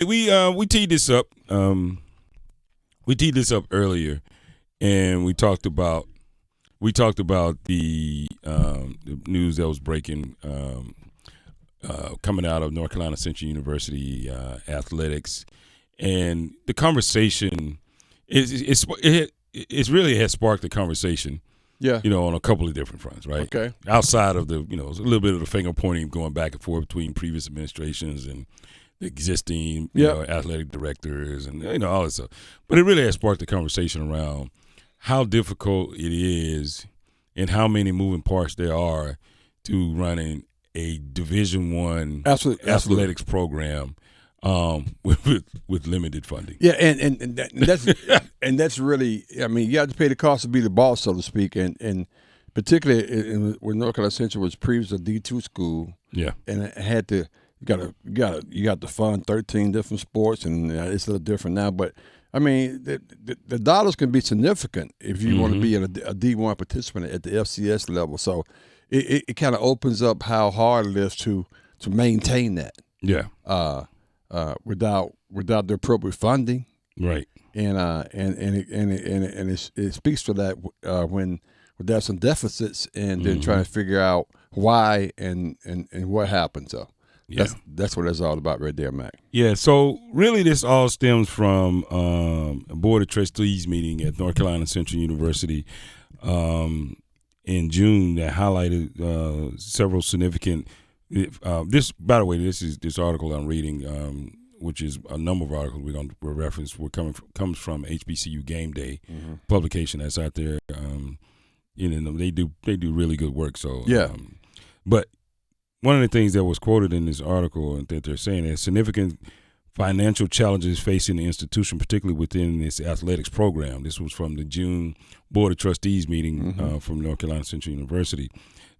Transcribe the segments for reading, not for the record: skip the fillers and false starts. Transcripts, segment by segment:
We teed this up. We teed this up earlier, and we talked about the news that was breaking coming out of North Carolina Central University athletics, and the conversation it's really has sparked the conversation. Yeah. On a couple of different fronts, right? Okay. Outside of the, a little bit of the finger pointing going back and forth between previous administrations and the existing, athletic directors and, all this stuff. But it really has sparked the conversation around how difficult it is and how many moving parts there are to running a Division I athletics program with limited funding. Yeah, and that's and that's really, you have to pay the cost to be the boss, so to speak, and particularly when North Carolina Central was previously a D2 school. Yeah, and it had to you got to fund 13 different sports, and it's a little different now, but. The dollars can be significant if you want to be a D1 participant at the FCS level. So it kind of opens up how hard it is to maintain that. Yeah. Without the appropriate funding. Right. And it speaks to that when there's some deficits and then trying to figure out why and what happened. So. Yeah. That's what it's all about right there, Mac. Yeah, so really this all stems from a Board of Trustees meeting at North Carolina Central University in June that highlighted several significant this, by the way, this article I'm reading, which is a number of articles we're going to reference, comes from HBCU Game Day publication that's out there. They do really good work. So but one of the things that was quoted in this article that they're saying is significant financial challenges facing the institution, particularly within this athletics program. This was from the June Board of Trustees meeting from North Carolina Central University.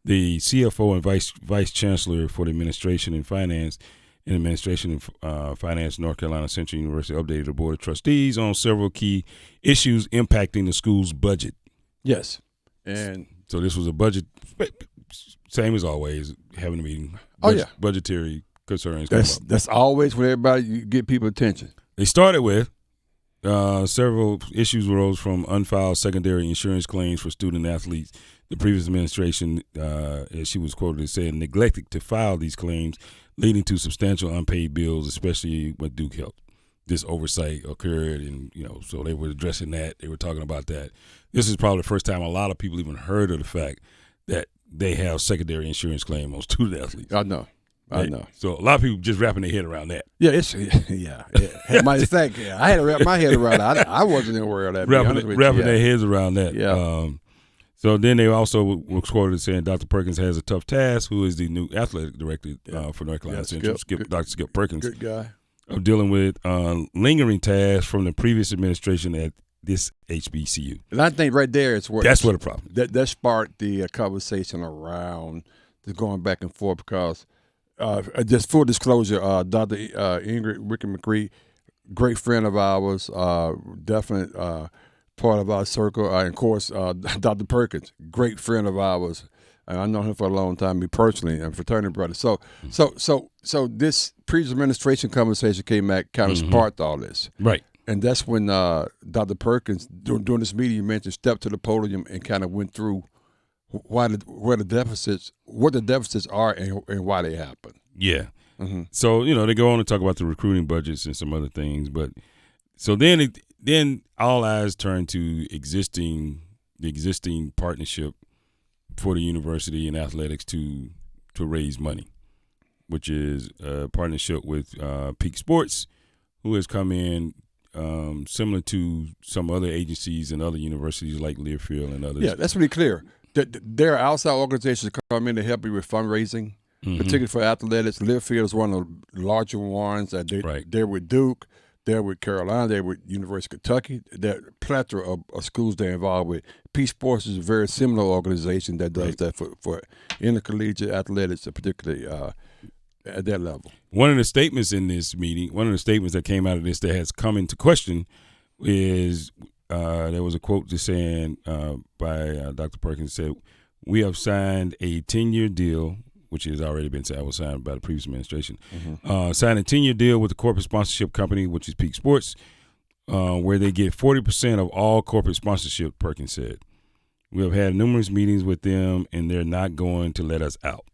The CFO and Vice Chancellor for the Administration and Finance North Carolina Central University updated the Board of Trustees on several key issues impacting the school's budget. Yes. And so this was a budget. Same as always, having a meeting. Budgetary concerns. That's always when you get people attention. They started with several issues arose from unfiled secondary insurance claims for student athletes. The previous administration, as she was quoted as saying, neglected to file these claims, leading to substantial unpaid bills, especially with Duke Health. This oversight occurred, and so they were addressing that. They were talking about that. This is probably the first time a lot of people even heard of the fact that they have secondary insurance claim on student athletes. I know. So a lot of people just wrapping their head around that. Yeah, Matter of fact, I had to wrap my head around that. I wasn't aware of that. Wrapping their heads around that. Yeah. So then they also were quoted as saying Dr. Perkins has a tough task, who is the new athletic director for North Carolina Central, Dr. Skip Perkins. Good guy. Of dealing with lingering tasks from the previous administration at this HBCU. And I think right there that's what the problem. That sparked the conversation around the going back and forth because just full disclosure, Dr. Ingrid Wickett-McCree, great friend of ours, definite part of our circle, and of course Dr. Perkins, great friend of ours. And I know him for a long time, me personally, and fraternity brother. So this previous administration conversation came back, kind of sparked all this. Right. And that's when Dr. Perkins, during this meeting you mentioned, stepped to the podium and kind of went through what the deficits are and why they happen. Yeah. Mm-hmm. So, they go on to talk about the recruiting budgets and some other things. But so then all eyes turn to the existing partnership for the university and athletics to raise money, which is a partnership with Peak Sports, who has come in similar to some other agencies and other universities like Learfield and others. Yeah, that's really clear. There are outside organizations that come in to help you with fundraising, particularly for athletics. Learfield is one of the larger ones. They're with Duke, they're with Carolina, they're with University of Kentucky. There are a plethora of schools they're involved with. Peak Sports is a very similar organization that does that for intercollegiate athletics, particularly at that level. One of the statements in this meeting, one of the statements that came out of this that has come into question is there was a quote just saying by Dr. Perkins said, "We have signed a 10-year deal which has already been said, was signed by the previous administration. Signed a 10-year deal with the corporate sponsorship company, which is Peak Sports, where they get 40% of all corporate sponsorship, Perkins said. We have had numerous meetings with them, and they're not going to let us out.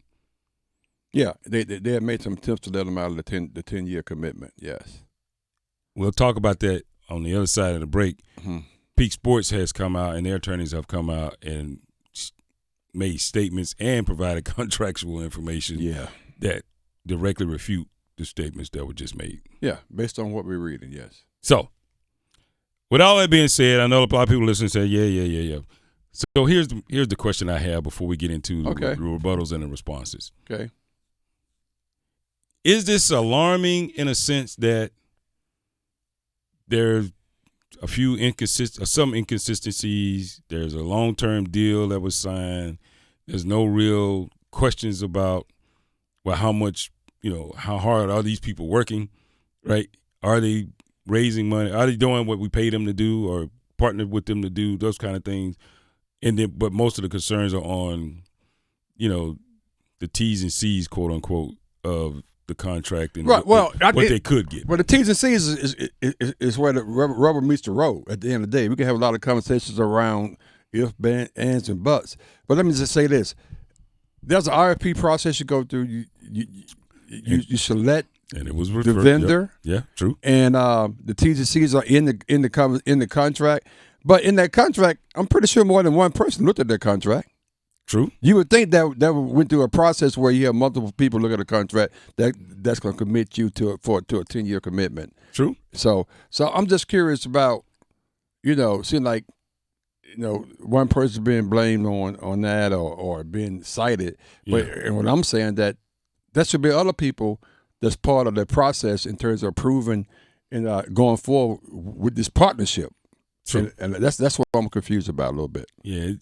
Yeah, they have made some attempts to let them out of the 10-year commitment, yes. We'll talk about that on the other side of the break. Peak Sports has come out, and their attorneys have come out and made statements and provided contractual information that directly refute the statements that were just made. Yeah, based on what we're reading, yes. So, with all that being said, I know a lot of people listening say, yeah. So here's the question I have before we get into the rebuttals and the responses. Okay. Is this alarming in a sense that there's some inconsistencies? There's a long-term deal that was signed. There's no real questions about, well, how much, how hard are these people working, right? Are they raising money? Are they doing what we pay them to do or partnered with them to do, those kind of things? And then, but most of the concerns are on, the T's and C's, quote unquote, of the contract and what they could get. Well, the T's and C's is where the rubber meets the road. At the end of the day, we can have a lot of conversations around if, ands, and buts. But let me just say this: there's an RFP process you go through. You select. And it was the vendor. Yep. Yeah, true. And the T's and C's are in the contract. But in that contract, I'm pretty sure more than one person looked at that contract. True. You would think that went through a process where you have multiple people look at a contract that's going to commit you to a 10-year commitment. True. So I'm just curious about, seeing like, one person being blamed on that or being cited. Yeah. And what I'm saying that should be other people that's part of the process in terms of approving and going forward with this partnership. True. And that's what I'm confused about a little bit. Yeah,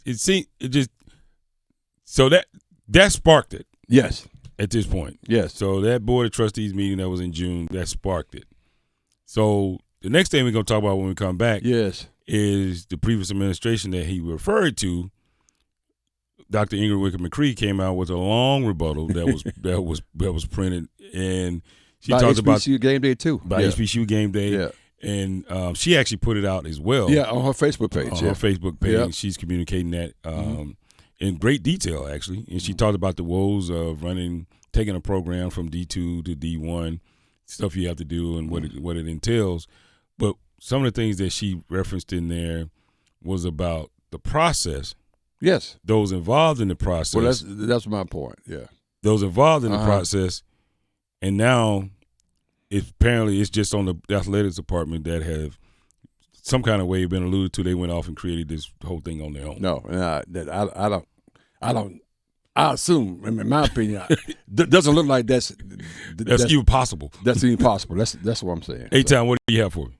so that sparked it. Yes. At this point. Yes. So that Board of Trustees meeting that was in June, that sparked it. So the next thing we're going to talk about when we come back is the previous administration that he referred to. Dr. Ingrid Wickett McCree came out with a long rebuttal that was printed, and she talked about HBCU Game Day too. HBCU Game Day. Yeah. And she actually put it out as well. Yeah, on her Facebook page. On her Facebook page, she's communicating that in great detail, actually. And she talked about the woes of taking a program from D2 to D1, stuff you have to do and what it entails. But some of the things that she referenced in there was about the process. Yes. Those involved in the process. Well, that's my point, yeah. Those involved in the process, and now apparently it's just on the athletics department that have some kind of way been alluded to. They went off and created this whole thing on their own. No, I don't. I assume, in my opinion, doesn't look like that's even possible. That's even possible. That's what I'm saying. A-Town, what do you have for me?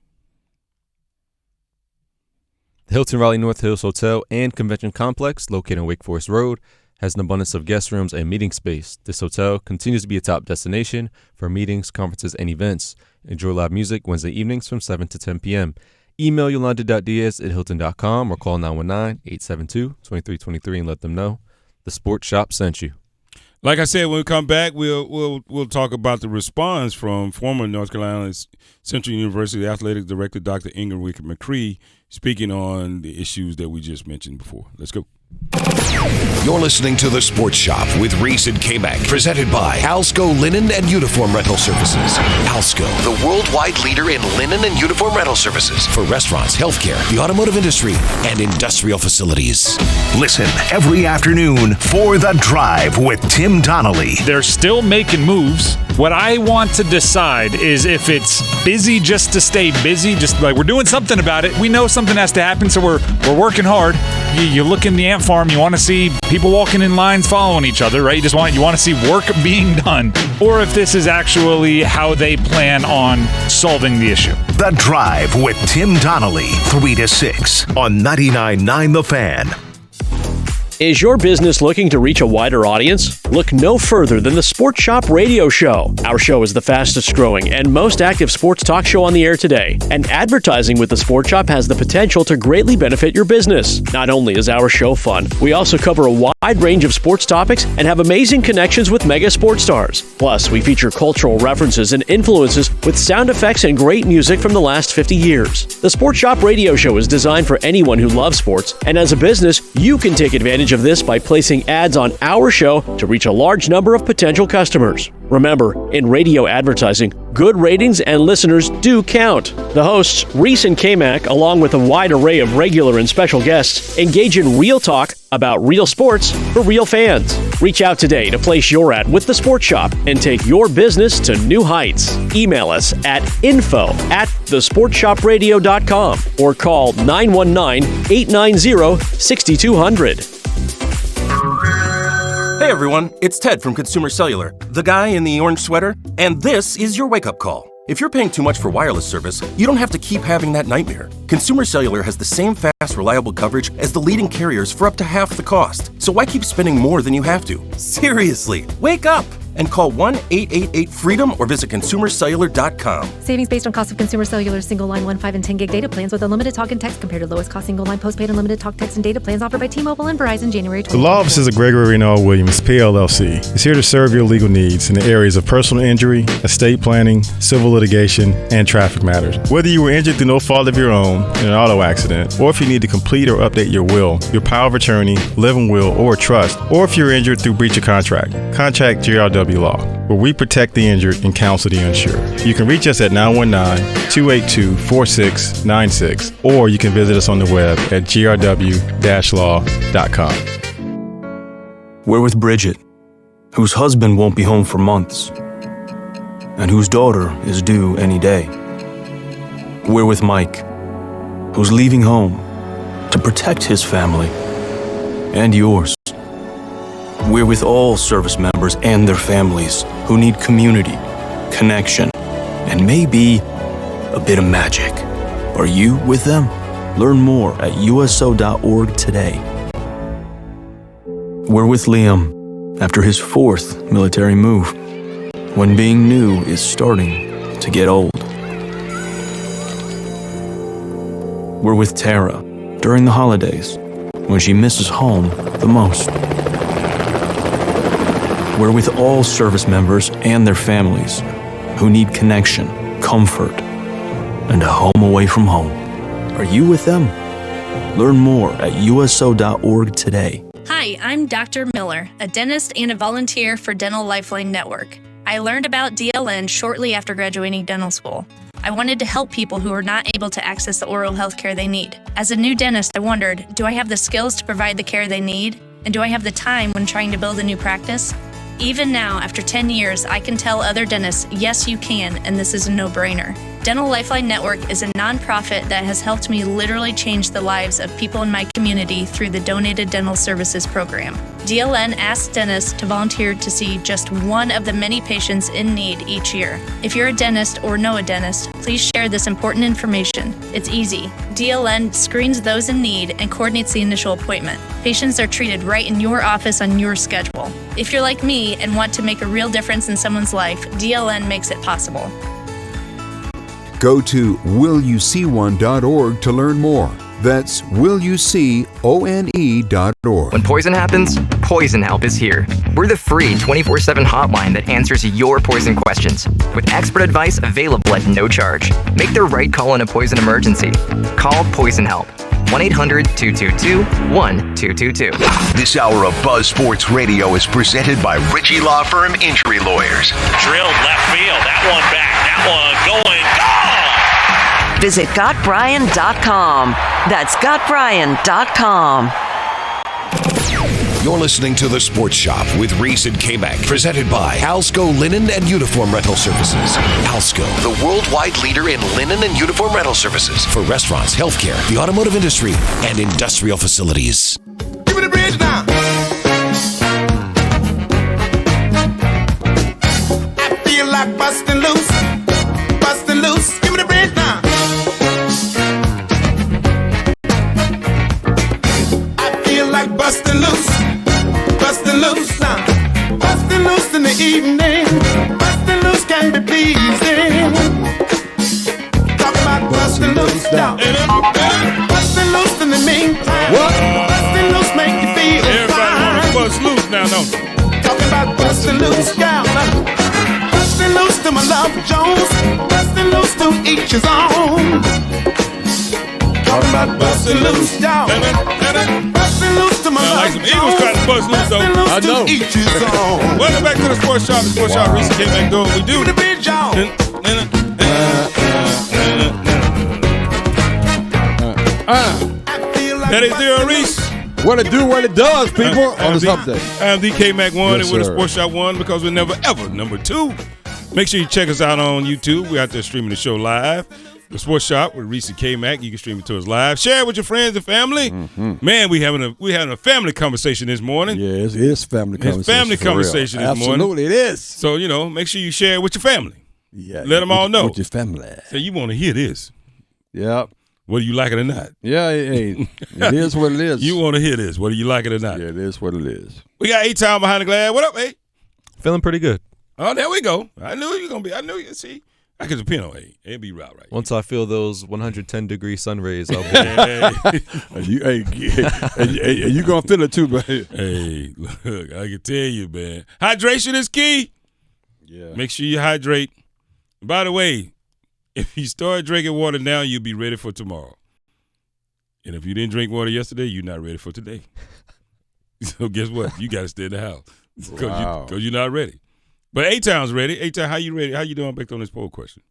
The Hilton Raleigh North Hills Hotel and Convention Complex, located on Wake Forest Road, has an abundance of guest rooms and meeting space. This hotel continues to be a top destination for meetings, conferences, and events. Enjoy live music Wednesday evenings from 7 to 10 p.m. Email yolanda.diaz@hilton.com or call 919-872-2323 and let them know the Sports Shop sent you. Like I said, when we come back, we'll talk about the response from former North Carolina Central University Athletic Director Dr. Ingrid Wickett McCree, speaking on the issues that we just mentioned before. Let's go. You're listening to The Sports Shop with Reese and K-Mac, presented by Alsco Linen and Uniform Rental Services. Alsco, the worldwide leader in linen and uniform rental services for restaurants, healthcare, the automotive industry, and industrial facilities. Listen every afternoon for The Drive with Tim Donnelly. They're still making moves. What I want to decide is if it's busy just to stay busy, just like we're doing something about it. We know something has to happen, so we're working hard. You look in the ant farm, you want to see people walking in lines following each other, right? You want to see work being done. Or if this is actually how they plan on solving the issue. The Drive with Tim Donnelly, 3 to 6 on 99.9 The Fan. Is your business looking to reach a wider audience? Look no further than the Sports Shop Radio Show. Our show is the fastest growing and most active sports talk show on the air today. And advertising with the Sports Shop has the potential to greatly benefit your business. Not only is our show fun, we also cover a wide range of sports topics and have amazing connections with mega sports stars. Plus, we feature cultural references and influences with sound effects and great music from the last 50 years. The Sports Shop Radio Show is designed for anyone who loves sports, and as a business, you can take advantage of this by placing ads on our show to reach a large number of potential customers. Remember, in radio advertising, good ratings and listeners do count. The hosts, Reese and K-Mac, along with a wide array of regular and special guests, engage in real talk about real sports for real fans. Reach out today to place your ad with the Sports Shop and take your business to new heights. Email us at info@thesportsshopradio.com or call 919-890-6200. Hey everyone, it's Ted from Consumer Cellular, the guy in the orange sweater, and this is your wake-up call. If you're paying too much for wireless service, you don't have to keep having that nightmare. Consumer Cellular has the same fast, reliable coverage as the leading carriers for up to half the cost. So why keep spending more than you have to? Seriously, wake up and call 1-888-FREEDOM or visit consumercellular.com. Savings based on cost of Consumer Cellular single line 1, 5, and 10 gig data plans with unlimited talk and text compared to lowest cost single line postpaid unlimited talk, text, and data plans offered by T-Mobile and Verizon January 2020. The law offices of Gregory Renall Williams, PLLC, is here to serve your legal needs in the areas of personal injury, estate planning, civil litigation, and traffic matters. Whether you were injured through no fault of your own in an auto accident, or if you need to complete or update your will, your power of attorney, living will, or a trust, or if you're injured through breach of contract, contact GRW Law, where we protect the injured and counsel the uninsured. You can reach us at 919-282-4696, or you can visit us on the web at grw-law.com. We're with Bridget, whose husband won't be home for months, and whose daughter is due any day. We're with Mike, who's leaving home to protect his family and yours. We're with all service members and their families who need community, connection, and maybe a bit of magic. Are you with them? Learn more at uso.org today. We're with Liam after his 4th military move, when being new is starting to get old. We're with Tara during the holidays, when she misses home the most. We're with all service members and their families who need connection, comfort, and a home away from home. Are you with them? Learn more at uso.org today. Hi, I'm Dr. Miller, a dentist and a volunteer for Dental Lifeline Network. I learned about DLN shortly after graduating dental school. I wanted to help people who are not able to access the oral health care they need. As a new dentist, I wondered, do I have the skills to provide the care they need? And do I have the time when trying to build a new practice? Even now, after 10 years, I can tell other dentists, yes, you can, and this is a no-brainer. Dental Lifeline Network is a nonprofit that has helped me literally change the lives of people in my community through the Donated Dental Services program. DLN asks dentists to volunteer to see just one of the many patients in need each year. If you're a dentist or know a dentist, please share this important information. It's easy. DLN screens those in need and coordinates the initial appointment. Patients are treated right in your office on your schedule. If you're like me and want to make a real difference in someone's life, DLN makes it possible. Go to willyouseeone.org to learn more. That's willyouseeone.org. When poison happens, Poison Help is here. We're the free 24/7 hotline that answers your poison questions, with expert advice available at no charge. Make the right call in a poison emergency. Call Poison Help. 1-800-222-1222. This hour of Buzz Sports Radio is presented by Ritchie Law Firm Injury Lawyers. Drilled left field. That one back. That one going. Gone! Visit GotBrian.com. That's GotBrian.com. You're listening to The Sports Shop with Reese and K-Mac, presented by Alsco Linen and Uniform Rental Services. Alsco, the worldwide leader in linen and uniform rental services for restaurants, healthcare, the automotive industry, and industrial facilities. Give me the bridge now. I feel like busting loose, busting loose. Give me the bridge now. I feel like busting loose. Bustin' loose now. down. Bustin' loose in the meantime. What? Bustin' loose make you feel Everybody fine. want to bust loose now, don't they? Talking about bustin' loose, gal. Bustin' loose to my love Jones. Bustin' loose to each his own. Talking about bustin' loose, gal. Bustin' loose to my love like some Eagles trying to bust loose, though. I know. Each his own. Welcome back to the Sports Shop. The Sports Shop. Reese came back doing what we do. The big jaw. That is Zero Reese. What it do, what it does, people, on this update. I'm DK Mac 1 Yes, and we're the sir. Sports Shop 1 because we're never ever number 2. Make sure you check us out on YouTube. We're out there streaming the show live. The Sports Shop with Reese and K Mac. You can stream it to us live. Share it with your friends and family. Man, we having a family conversation this morning. Yeah, it is family conversation. It's family for real. conversation this morning. Absolutely, it is. So, make sure you share it with your family. Yeah, Let them all know. With your family. So you want to hear this. Yep. Whether you like it or not. Yeah, it is what it is. You want to hear this, whether you like it or not. Yeah, it is what it is. We got A-Town behind the glass. What up, A? Feeling pretty good. Oh, there we go. I knew you were going to be. I knew you. See, I could depend on A. It'd be right. Once I feel those 110-degree sun rays, I'll be you going to feel it too, buddy. Hey, look, I can tell you, man. Hydration is key. Yeah. Make sure you hydrate. By the way, if you start drinking water now, you'll be ready for tomorrow. And if you didn't drink water yesterday, you're not ready for today. So guess what? You got to stay in the house because you're not ready. But A-Town's ready. A-Town, how you ready? How you doing back on this poll question?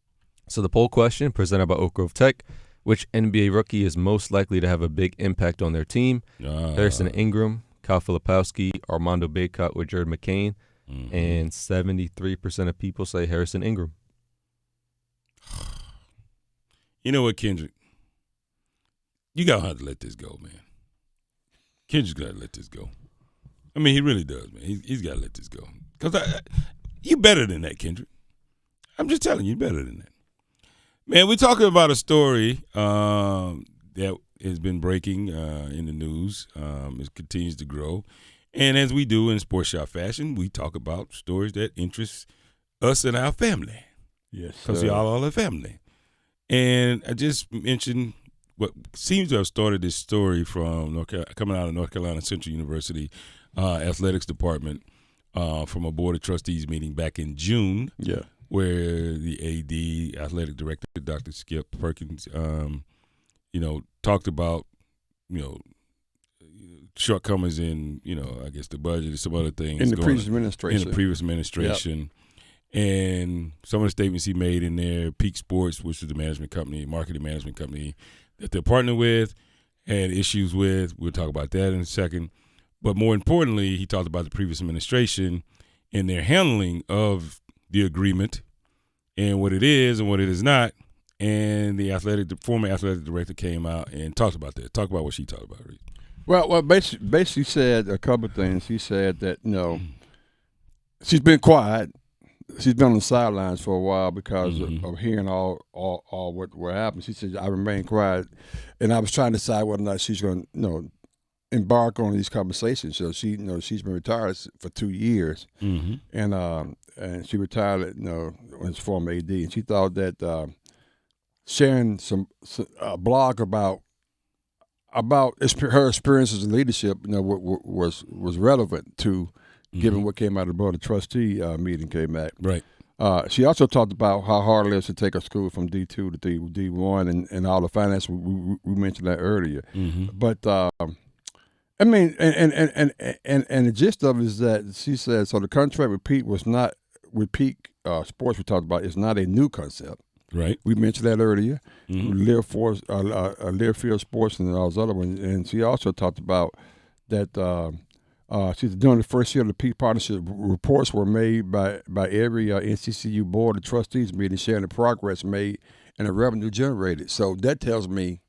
So the poll question presented by Oak Grove Tech: which NBA rookie is most likely to have a big impact on their team? Harrison Ingram, Kyle Filipowski, Armando Bacot, or Jared McCain? And 73% of people say Harrison Ingram. You know what, Kendrick? You got to have to let this go, man. Kendrick's got to let this go. I mean, he really does, man. He's got to let this go. Because you better than that, Kendrick. I'm just telling you, better than that. Man, we're talking about a story that has been breaking in the news. It continues to grow. And as we do in Sports Shop fashion, we talk about stories that interest us and our family. Yes, because y'all all are family. And I just mentioned what seems to have started this story from coming out of North Carolina Central University athletics department from a board of trustees meeting back in June. Yeah, where the AD, athletic director, Dr. Skip Perkins, talked about, shortcomings in, I guess the budget and some other things. In the previous administration. In the previous administration. Yep. And some of the statements he made in there, Peak Sports, which is the marketing management company that they're partnered with, had issues with. We'll talk about that in a second. But more importantly, he talked about the previous administration and their handling of the agreement and what it is and what it is not. And the former athletic director came out and talked about that. Talk about what she talked about. Well, basically said a couple of things. He said that, she's been quiet. She's been on the sidelines for a while because of hearing all what happened. She said, I remained quiet, and I was trying to decide whether or not she's going to, embark on these conversations. So she, she's been retired for 2 years, and she retired, as former AD, and she thought that sharing a blog about her experiences in leadership, was relevant to. Given what came out of the board of trustee meeting came out. Right. She also talked about how hard it is to take a school from D2 to D1 and all the finance. We mentioned that earlier. But I mean, and the gist of it is that she said, so the contract with Peak was not with Peak Sports we talked about. It's not a new concept. Right. We mentioned that earlier. Learfield Sports and all those other ones. And she also talked about that. She said during the first year of the Peak Partnership, reports were made by every NCCU board of trustees meeting sharing the progress made and the revenue generated. So that tells me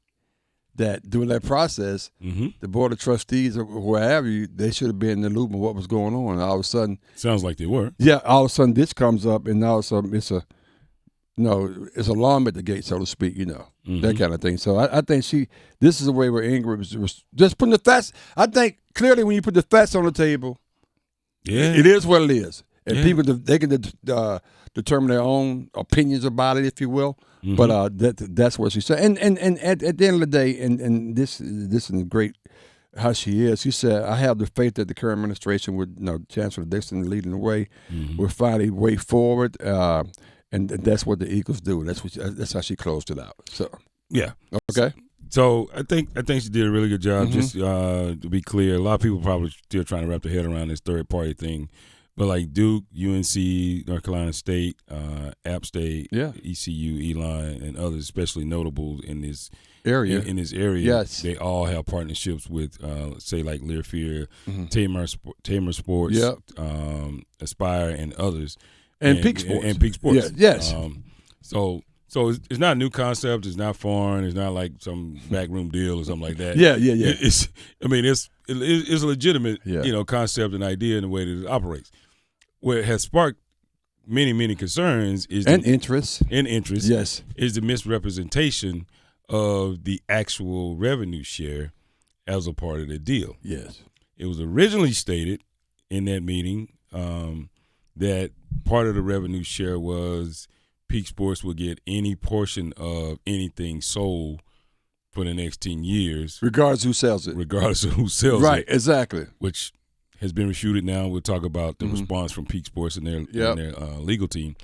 that during that process, the board of trustees or wherever they should have been in the loop of what was going on. And all of a sudden, sounds like they were. Yeah, all of a sudden this comes up, and all of a sudden it's it's alarm at the gate, so to speak. That kind of thing. So I think this is a way where Ingram was just putting the facts. I think clearly when you put the facts on the table, it is what it is. And people, they can determine their own opinions about it, if you will. Mm-hmm. But that's what she said. And at the end of the day, and this is great how she is. She said, I have the faith that the current administration with Chancellor Dixon leading the way will find a way forward. And that's what the Eagles do. That's how she closed it out. So yeah. Okay. So I think she did a really good job. Just to be clear, a lot of people probably still trying to wrap their head around this third party thing. But like Duke, UNC, North Carolina State, App State, ECU, Elon, and others, especially notable in this area. In this area, yes, they all have partnerships with, say, like Learfield, Tamer Sports, Aspire, and others, and Peak Sports, and Peak Sports. Yes. So it's not a new concept. It's not foreign. It's not like some backroom deal or something like that. Yeah. It's a legitimate concept and idea in the way that it operates. Where it has sparked many concerns is interest. Yes, is the misrepresentation of the actual revenue share as a part of the deal. Yes, it was originally stated in that meeting that part of the revenue share was Peak Sports would get any portion of anything sold for the next 10 years. Regardless of who sells it. Right, exactly. Which has been refuted now. We'll talk about the response from Peak Sports and their legal team.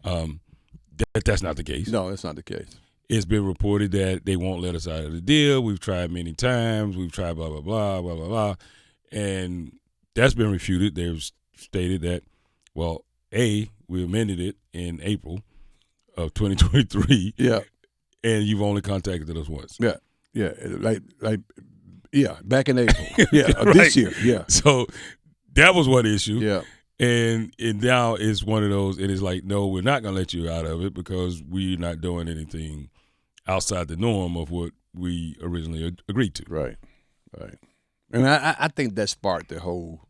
That's not the case. No, that's not the case. It's been reported that they won't let us out of the deal. We've tried many times. We've tried blah, blah, blah, blah, blah, blah. And that's been refuted. They've stated that, well, we amended it in April of 2023. Yeah. And you've only contacted us once. Yeah. Back in April. Right. This year. Yeah. So that was one issue. Yeah. And now it's one of those, it is like, no, we're not going to let you out of it because we're not doing anything outside the norm of what we originally agreed to. Right. And I think that sparked the whole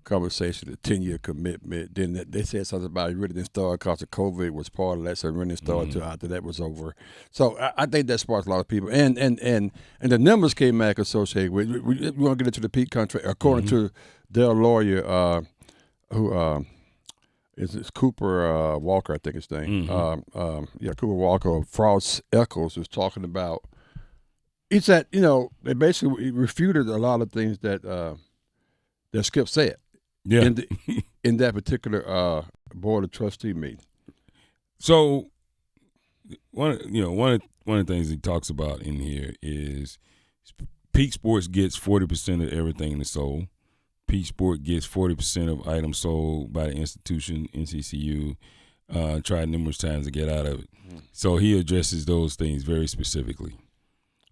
conversation, the 10-year commitment. Then they said something about it really didn't start because of COVID was part of that, so it really didn't start until after that was over. So I think that sparked a lot of people. And the numbers came back associated with, we want to get into the Peak contract. According to their lawyer, who is Cooper Walker, I think his name. Cooper Walker of Frost Eccles was talking about, he said, they basically refuted a lot of things that Skip said. Yeah. In that particular board of trustee meeting. So one of the things he talks about in here is Peak Sports gets 40% of everything that's sold. Peak Sport gets 40% of items sold by the institution, NCCU, tried numerous times to get out of it. So he addresses those things very specifically.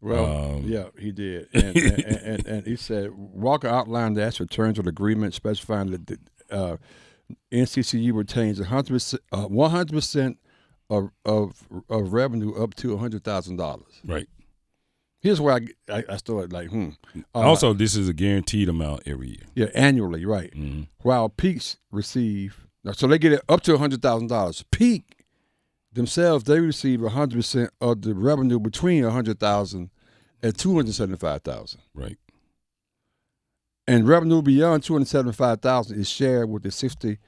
Well, he did. And he said, Walker outlined the actual terms of the agreement, specifying that the NCCU retains 100% of revenue up to $100,000. Right. Here's where I started like, Also, this is a guaranteed amount every year. Yeah, annually, right. Mm-hmm. While Peaks receive, so they get it up to $100,000. Peak themselves, they receive 100% of the revenue between $100,000 and $275,000. Right. And revenue beyond $275,000 is shared with the 60%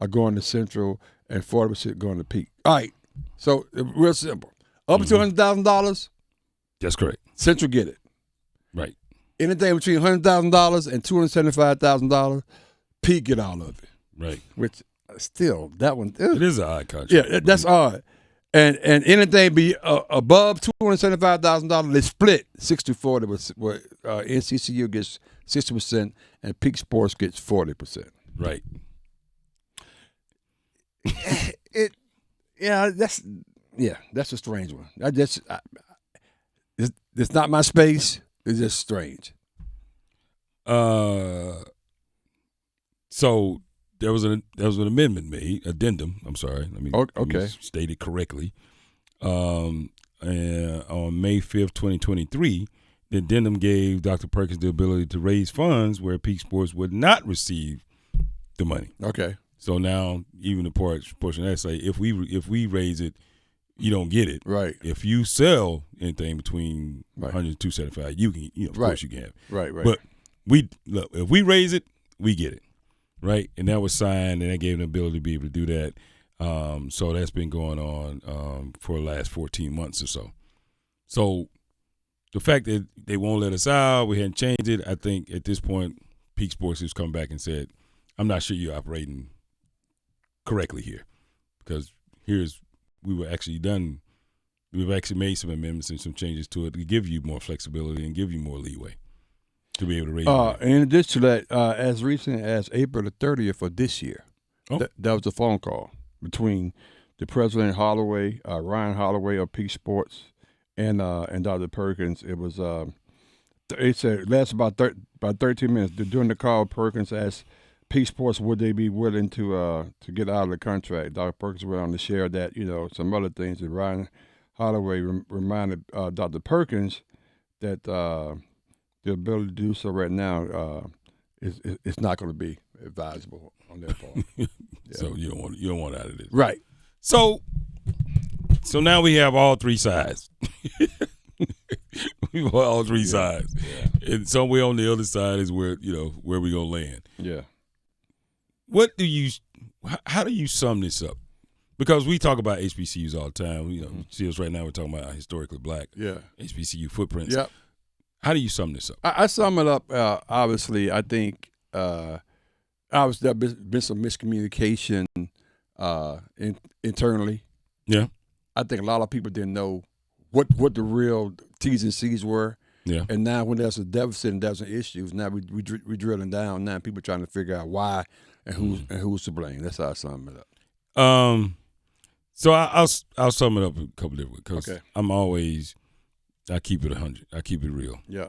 are going to Central and 40% going to Peak. All right. So real simple. Up to $100,000. That's correct. Central get it. Right. Anything between $100,000 and $275,000, Peak get all of it. Right. Which still, that one. It is an odd contract. Yeah, that's odd. And anything be above $275,000, they split 60-40. Where NCCU gets 60% and Peak Sports gets 40%. Right. That's a strange one. It's not my space. It's just strange. So there was an amendment made, addendum. I'm sorry. Let me state it correctly. On May 5th, 2023, the addendum gave Dr. Perkins the ability to raise funds where Peak Sports would not receive the money. Okay. So now even the portion that say if we raise it, you don't get it. Right. If you sell anything between 100 and 275, you can, of course you can have it. Right. But if we raise it, we get it. right? And that was signed, and that gave them the ability to be able to do that. So that's been going on for the last 14 months or so. So the fact that they won't let us out, we hadn't changed it, I think at this point, Peak Sports has come back and said, I'm not sure you're operating correctly here, because we've actually made some amendments and some changes to it to give you more flexibility and give you more leeway to be able to raise money. In addition to that, as recent as April the 30th of this year, that was a phone call between the president Holloway, Ryan Holloway of Peak Sports, and Dr. Perkins. It was it said it lasted about 13 minutes. During the call, Perkins asked Peak Sports would they be willing to get out of the contract. Dr. Perkins went on to share that some other things that Ryan Holloway reminded Dr. Perkins that the ability to do so right now is not going to be advisable on their part. Yeah. So you don't want out of this, right? So now we have all three sides. We have all three sides, and somewhere on the other side is where where we gonna land. Yeah. How do you sum this up? Because we talk about HBCUs all the time. You see us right now. We're talking about historically black HBCU footprints. Yep. How do you sum this up? I sum it up. Obviously, I think obviously there's been some miscommunication internally. Yeah. I think a lot of people didn't know what the real T's and C's were. Yeah. And now when there's a deficit and there's some issues, now we drilling down. Now people trying to figure out why and who's to blame. That's how I sum it up. So I'll sum it up a couple different ways, because Okay. I keep it 100. I keep it real. Yeah.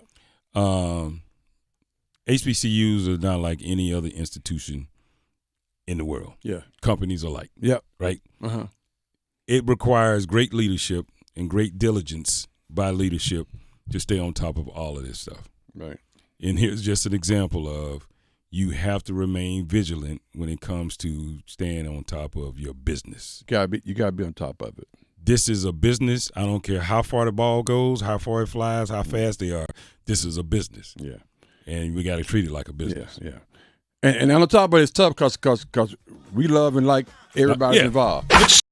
HBCUs are not like any other institution in the world. Yeah. Companies alike. Yep. Right? Uh-huh. It requires great leadership and great diligence by leadership to stay on top of all of this stuff. Right. And here's just an example of you have to remain vigilant when it comes to staying on top of your business. You gotta be on top of it. This is a business. I don't care how far the ball goes, how far it flies, how fast they are. This is a business. Yeah. And we got to treat it like a business. Yeah. And on the top of it, it's tough because we love and like everybody involved.